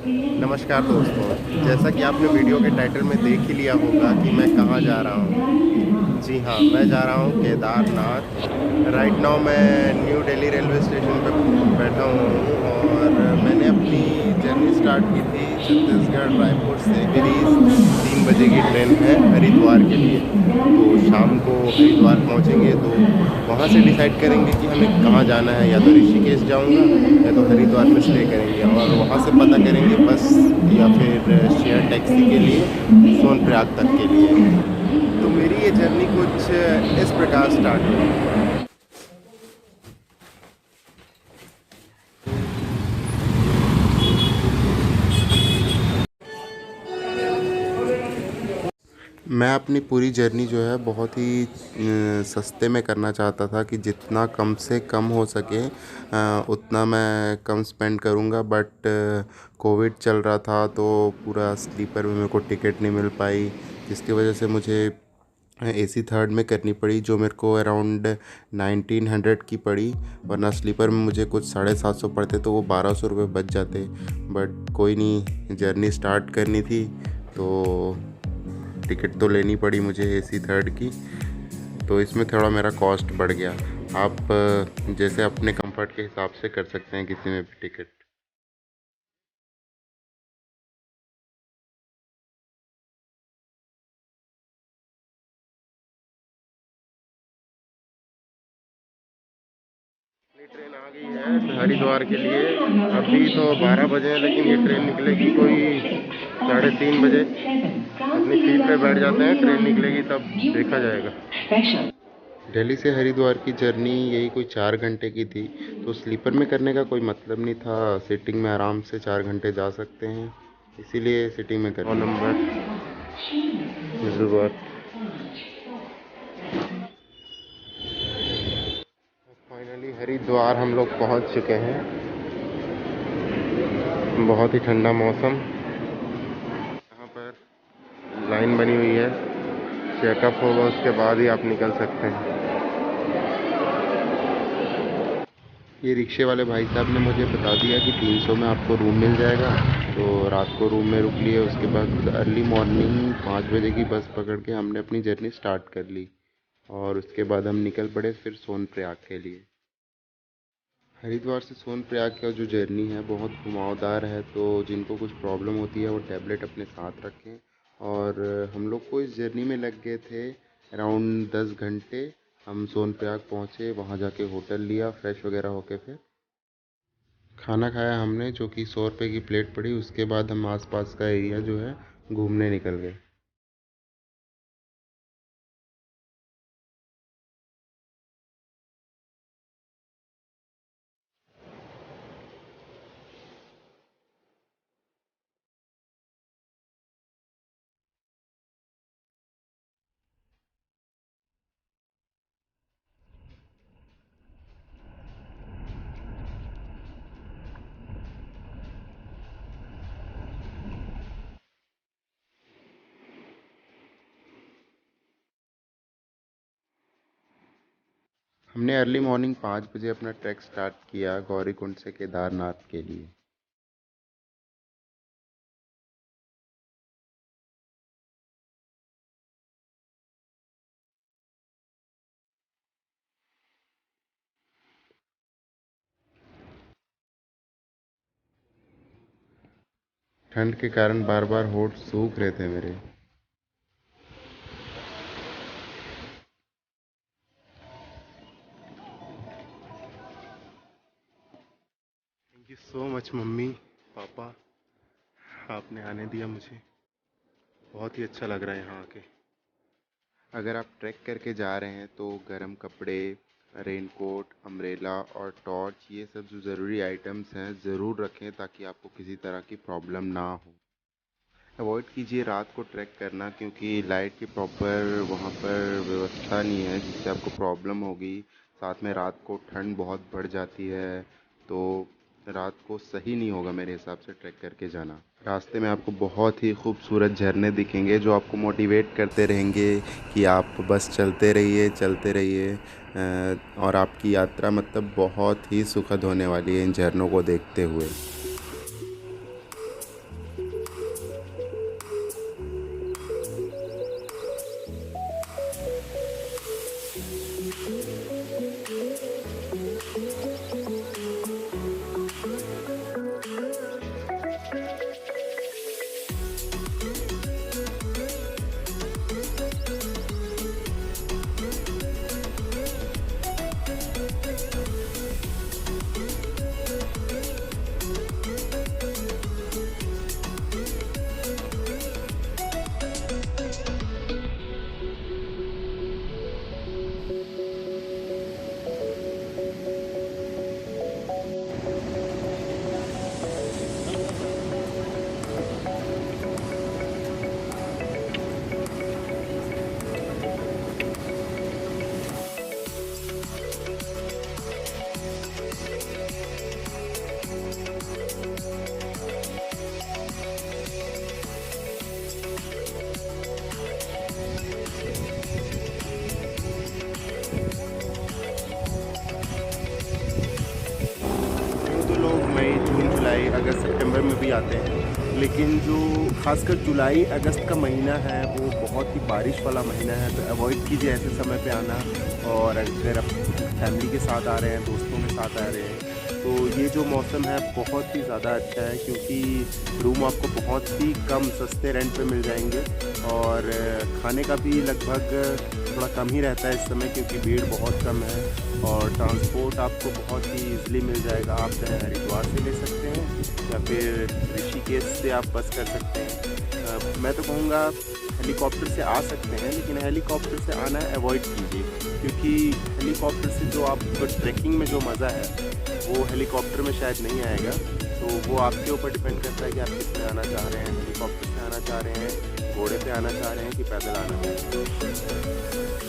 नमस्कार दोस्तों, जैसा कि आपने वीडियो के टाइटल में देख ही लिया होगा कि मैं कहाँ जा रहा हूँ। जी हाँ, मैं जा रहा हूँ केदारनाथ। राइट नाउ मैं न्यू दिल्ली रेलवे स्टेशन पे बैठा हुआ हूँ और मैंने अपनी जर्नी स्टार्ट की थी छत्तीसगढ़ रायपुर से। मेरी 3 बजे की ट्रेन है हरिद्वार के लिए। तो शाम को हरिद्वार पहुँचेंगे तो वहाँ से डिसाइड करेंगे कि हमें कहाँ जाना है। या तो ऋषिकेश जाऊँगा या तो हरिद्वार में स्टे करेंगे और वहाँ से पता करेंगे बस या फिर शेयर टैक्सी के लिए सोनप्रयाग तक के लिए। तो मेरी ये जर्नी कुछ इस प्रकार स्टार्ट हुई। मैं अपनी पूरी जर्नी जो है बहुत ही सस्ते में करना चाहता था कि जितना कम से कम हो सके उतना मैं कम स्पेंड करूँगा। बट कोविड चल रहा था तो पूरा स्लीपर में मेरे को टिकट नहीं मिल पाई, जिसकी वजह से मुझे एसी थर्ड में करनी पड़ी, जो मेरे को अराउंड 1900 की पड़ी। वरना स्लीपर में मुझे कुछ 750 पड़ते तो वो 1200 रुपये बच जाते। बट कोई नहीं, जर्नी स्टार्ट करनी थी तो टिकट तो लेनी पड़ी मुझे एसी थर्ड की। तो इसमें थोड़ा मेरा कॉस्ट बढ़ गया। आप जैसे अपने कंफर्ट के हिसाब से कर सकते हैं किसी में भी टिकट। ये ट्रेन आ गई है हरिद्वार के लिए। अभी तो 12 बजे हैं लेकिन ये ट्रेन निकलेगी कोई 3:30 बजे। अपनी सीट पे बैठ जाते हैं, ट्रेन निकलेगी तब देखा जाएगा। दिल्ली से हरिद्वार की जर्नी यही कोई 4 घंटे की थी। तो स्लीपर में करने का कोई मतलब नहीं था, सिटिंग में आराम से 4 घंटे जा सकते हैं, इसीलिए सिटिंग में कर 9 नंबर हरिद्वार। फाइनली हरिद्वार हम लोग पहुंच चुके हैं। बहुत ही ठंडा मौसम। यहाँ पर लाइन बनी हुई है, चेकअप होगा उसके बाद ही आप निकल सकते हैं। ये रिक्शे वाले भाई साहब ने मुझे बता दिया कि 300 में आपको रूम मिल जाएगा। तो रात को रूम में रुक लिए, उसके बाद अर्ली मॉर्निंग 5 बजे की बस पकड़ के हमने अपनी जर्नी स्टार्ट कर ली। और उसके बाद हम निकल पड़े फिर सोनप्रयाग के लिए। हरिद्वार से सोनप्रयाग का जो जर्नी है बहुत घुमावदार है, तो जिनको कुछ प्रॉब्लम होती है वो टैबलेट अपने साथ रखें। और हम लोग को इस जर्नी में लग गए थे अराउंड 10 घंटे। हम सोनप्रयाग पहुँचे, वहाँ जाके होटल लिया, फ्रेश वगैरह होके फिर खाना खाया हमने, जो कि 100 रुपये की प्लेट पड़ी। उसके बाद हम आसपास का एरिया जो है घूमने निकल गए। हमने अर्ली मॉर्निंग 5 बजे अपना ट्रैक स्टार्ट किया गौरीकुंड से केदारनाथ के लिए। ठंड के कारण बार बार होंठ सूख रहे थे मेरे। Thank you so much mummy papa, आपने आने दिया मुझे। बहुत ही अच्छा लग रहा है यहाँ आके। अगर आप ट्रैक करके जा रहे हैं तो गर्म कपड़े, रेनकोट, अम्ब्रेला और टॉर्च, ये सब जो ज़रूरी आइटम्स हैं ज़रूर रखें ताकि आपको किसी तरह की प्रॉब्लम ना हो। अवॉइड कीजिए रात को ट्रैक करना, क्योंकि लाइट की प्रॉपर वहाँ पर व्यवस्था नहीं है, जिससे आपको प्रॉब्लम होगी। साथ में रात को ठंड बहुत बढ़ जाती है, तो रात को सही नहीं होगा मेरे हिसाब से ट्रैक करके जाना। रास्ते में आपको बहुत ही खूबसूरत झरने दिखेंगे जो आपको मोटिवेट करते रहेंगे कि आप बस चलते रहिए चलते रहिए। और आपकी यात्रा मतलब बहुत ही सुखद होने वाली है इन झरनों को देखते हुए। सितंबर में भी आते हैं, लेकिन जो खासकर जुलाई अगस्त का महीना है वो बहुत ही बारिश वाला महीना है, तो अवॉइड कीजिए ऐसे समय पे आना। और अगर आप फैमिली के साथ आ रहे हैं, दोस्तों के साथ आ रहे हैं, तो ये जो मौसम है बहुत ही ज़्यादा अच्छा है, क्योंकि रूम आपको बहुत ही कम सस्ते रेंट पे मिल जाएंगे। और खाने का भी लगभग थोड़ा कम ही रहता है इस समय, क्योंकि भीड़ बहुत कम है। और ट्रांसपोर्ट आपको बहुत ही ईज़िली मिल जाएगा। आप चाहे हरिद्वार से ले सकते हैं या फिर ऋषिकेश से आप बस कर सकते हैं। मैं तो कहूँगा हेलीकॉप्टर से आ सकते हैं, लेकिन हेलीकॉप्टर से आना अवॉइड कीजिए, क्योंकि हेलीकॉप्टर से जो आपको ट्रैकिंग में जो मज़ा है वो हेलीकॉप्टर में शायद नहीं आएगा। तो वो आपके ऊपर डिपेंड करता है कि आप किस में आना चाह रहे हैं, हेलीकॉप्टर से आना चाह रहे हैं, घोड़े पे आना चाह रहे हैं कि पैदल आना चाह रहे हैं।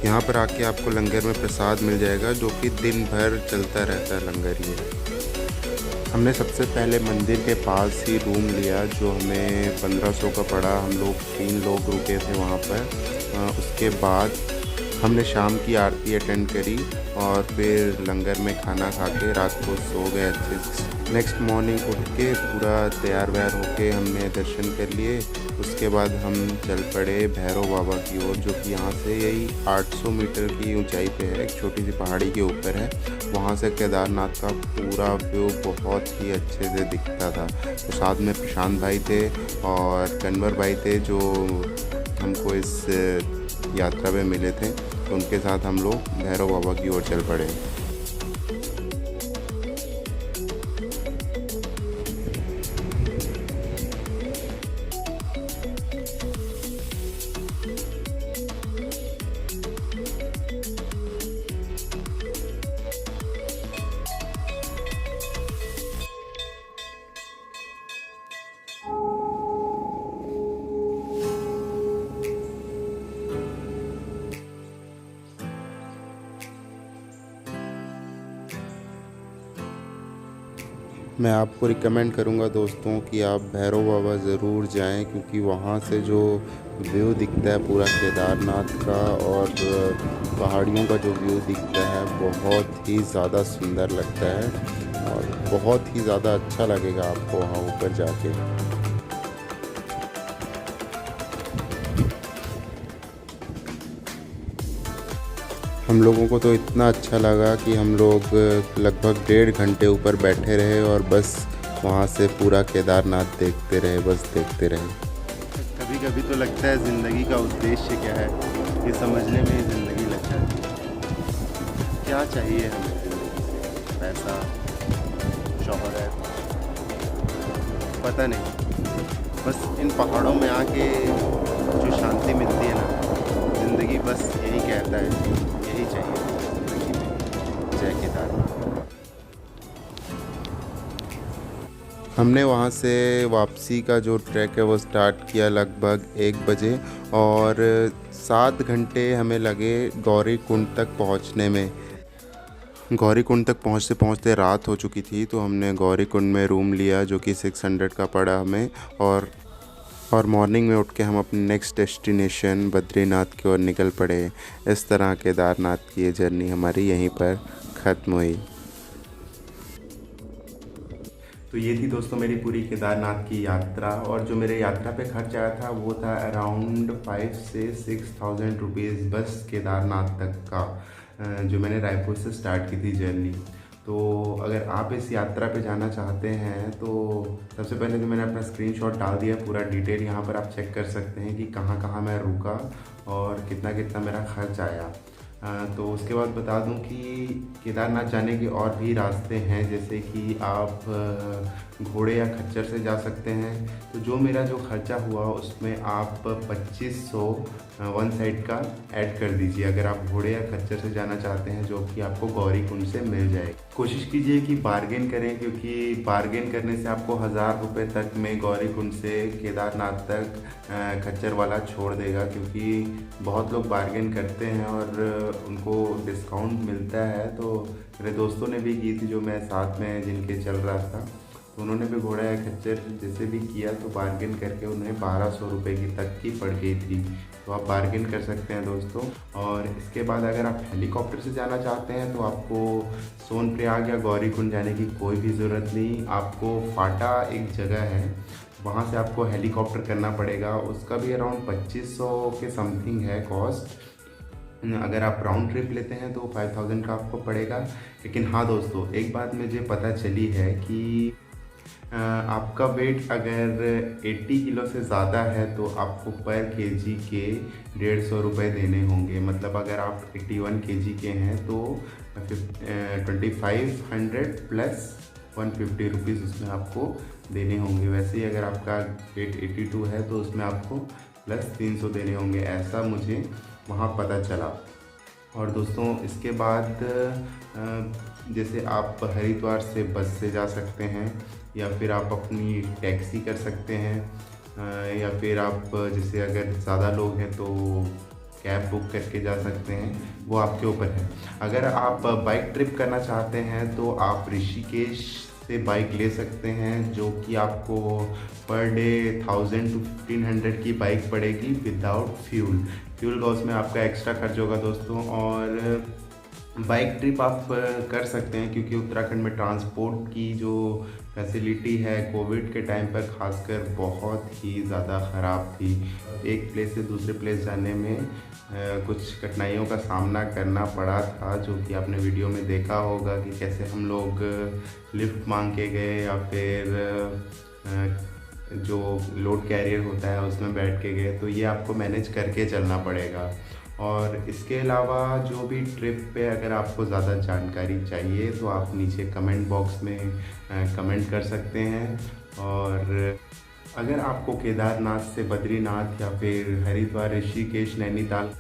यहाँ पर आके आपको लंगर में प्रसाद मिल जाएगा, जो कि दिन भर चलता रहता है लंगर ये। हमने सबसे पहले मंदिर के पास ही रूम लिया, जो हमें 1500 का पड़ा। हम लोग 3 लोग रुके थे वहाँ पर। उसके बाद हमने शाम की आरती अटेंड करी और फिर लंगर में खाना खा के रात को सो गए अच्छे से। नेक्स्ट मॉर्निंग उठ के पूरा तैयार व्यार होके हमने दर्शन कर लिए। उसके बाद हम चल पड़े भैरव बाबा की ओर, जो कि यहाँ से यही 800 मीटर की ऊंचाई पे है, एक छोटी सी पहाड़ी के ऊपर है। वहाँ से केदारनाथ का पूरा व्यू बहुत ही अच्छे से दिखता था। तो साथ में प्रशांत भाई थे और कन्वर भाई थे, जो हमको इस यात्रा में मिले थे। तो उनके साथ हम लोग भैरव बाबा की ओर चल पड़े। मैं आपको रिकमेंड करूंगा दोस्तों कि आप भैरव बाबा ज़रूर जाएं, क्योंकि वहाँ से जो व्यू दिखता है पूरा केदारनाथ का और पहाड़ियों का जो व्यू दिखता है बहुत ही ज़्यादा सुंदर लगता है और बहुत ही ज़्यादा अच्छा लगेगा आपको वहाँ ऊपर जाके। हम लोगों को तो इतना अच्छा लगा कि हम लोग लगभग 1.5 घंटे ऊपर बैठे रहे और बस वहाँ से पूरा केदारनाथ देखते रहे, बस देखते रहे। कभी कभी तो लगता है ज़िंदगी का उद्देश्य क्या है, ये समझने में ही ज़िंदगी लग जाती है। क्या चाहिए हमें ज़िंदगी से? पैसा, शोहरत, पता नहीं। बस इन पहाड़ों में आके जो शांति मिलती है ना, ज़िंदगी बस यही कहता है, यही चाहिए ज़िंदगी में। जय केदारनाथ। हमने वहाँ से वापसी का जो ट्रैक है वो स्टार्ट किया लगभग 1 बजे और 7 घंटे हमें लगे गौरी कुंड तक पहुँचने में। गौरी कुंड तक पहुँचते पहुँचते रात हो चुकी थी, तो हमने गौरी कुंड में रूम लिया, जो कि 600 का पड़ा हमें। और मॉर्निंग में उठ के हम अपने नेक्स्ट डेस्टिनेशन बद्रीनाथ की ओर निकल पड़े। इस तरह केदारनाथ की ये जर्नी हमारी यहीं पर ख़त्म हुई। तो ये थी दोस्तों मेरी पूरी केदारनाथ की यात्रा, और जो मेरे यात्रा पे खर्च आया था वो था अराउंड 5 से 6,000 रुपीज़ बस केदारनाथ तक का, जो मैंने रायपुर से स्टार्ट की थी जर्नी। तो अगर आप इस यात्रा पे जाना चाहते हैं तो सबसे पहले तो मैंने अपना स्क्रीनशॉट डाल दिया, पूरा डिटेल यहाँ पर आप चेक कर सकते हैं कि कहाँ कहाँ मैं रुका और कितना कितना मेरा खर्च आया। तो उसके बाद बता दूं कि केदारनाथ जाने के और भी रास्ते हैं, जैसे कि आप घोड़े या खच्चर से जा सकते हैं। तो जो मेरा जो खर्चा हुआ उसमें आप 2500 वन साइड का ऐड कर दीजिए अगर आप घोड़े या खच्चर से जाना चाहते हैं, जो कि आपको गौरीकुंड से मिल जाए। कोशिश कीजिए कि बार्गेन करें, क्योंकि बार्गेन करने से आपको 1000 रुपये तक में गौरीकुंड से केदारनाथ तक खच्चर वाला छोड़ देगा, क्योंकि बहुत लोग बार्गेन करते हैं और उनको डिस्काउंट मिलता है। तो मेरे दोस्तों ने भी की थी, जो मैं साथ में जिनके चल रहा था, तो उन्होंने भी घोड़ा या खच्चर जैसे भी किया, तो बार्गेन करके उन्हें 1200 रुपये की तक की पड़ गई थी। तो आप बार्गेन कर सकते हैं दोस्तों। और इसके बाद अगर आप हेलीकॉप्टर से जाना चाहते हैं तो आपको सोनप्रयाग या गौरीकुंड जाने की कोई भी ज़रूरत नहीं। आपको फाटा एक जगह है, वहाँ से आपको हेलीकॉप्टर करना पड़ेगा। उसका भी अराउंड 2500 के समथिंग है कॉस्ट। अगर आप राउंड ट्रिप लेते हैं तो 5000 का आपको पड़ेगा। लेकिन हाँ दोस्तों, एक बात मुझे पता चली है कि आपका वेट अगर 80 किलो से ज़्यादा है तो आपको पर केजी के 150 रुपये देने होंगे। मतलब अगर आप 81 केजी के हैं तो 2500 प्लस 150 रुपीज़ उसमें आपको देने होंगे। वैसे ही अगर आपका वेट 82 है तो उसमें आपको प्लस 300 देने होंगे, ऐसा मुझे वहाँ पता चला। और दोस्तों इसके बाद जैसे आप हरिद्वार से बस से जा सकते हैं, या फिर आप अपनी टैक्सी कर सकते हैं, या फिर आप जैसे अगर ज़्यादा लोग हैं तो कैब बुक करके जा सकते हैं, वो आपके ऊपर है। अगर आप बाइक ट्रिप करना चाहते हैं तो आप ऋषिकेश से बाइक ले सकते हैं, जो कि आपको पर डे 1000 to 1500 की बाइक पड़ेगी विदाउट फ्यूल का उसमें आपका एक्स्ट्रा खर्च होगा दोस्तों। और बाइक ट्रिप आप कर सकते हैं, क्योंकि उत्तराखंड में ट्रांसपोर्ट की जो फैसिलिटी है कोविड के टाइम पर खासकर बहुत ही ज़्यादा ख़राब थी। एक प्लेस से दूसरे प्लेस जाने में कुछ कठिनाइयों का सामना करना पड़ा था, जो कि आपने वीडियो में देखा होगा कि कैसे हम लोग लिफ्ट मांग के गए, या फिर जो लोड कैरियर होता है उसमें बैठ के गए। तो ये आपको मैनेज करके चलना पड़ेगा। और इसके अलावा जो भी ट्रिप पे अगर आपको ज़्यादा जानकारी चाहिए तो आप नीचे कमेंट बॉक्स में कमेंट कर सकते हैं। और अगर आपको केदारनाथ से बद्रीनाथ या फिर हरिद्वार, ऋषिकेश, नैनीताल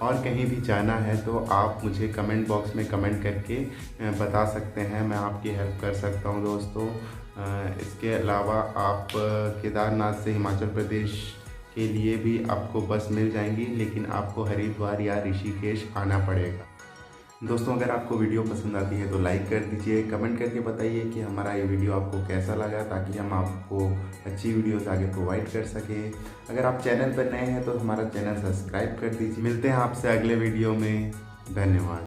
और कहीं भी जाना है तो आप मुझे कमेंट बॉक्स में कमेंट करके बता सकते हैं, मैं आपकी हेल्प कर सकता हूं दोस्तों। इसके अलावा आप केदारनाथ से हिमाचल प्रदेश के लिए भी आपको बस मिल जाएंगी, लेकिन आपको हरिद्वार या ऋषिकेश आना पड़ेगा। दोस्तों अगर आपको वीडियो पसंद आती है तो लाइक कर दीजिए, कमेंट करके बताइए कि हमारा ये वीडियो आपको कैसा लगा, ताकि हम आपको अच्छी वीडियोस आगे प्रोवाइड कर सकें। अगर आप चैनल पर नए हैं तो हमारा चैनल सब्सक्राइब कर दीजिए। मिलते हैं आपसे अगले वीडियो में, धन्यवाद।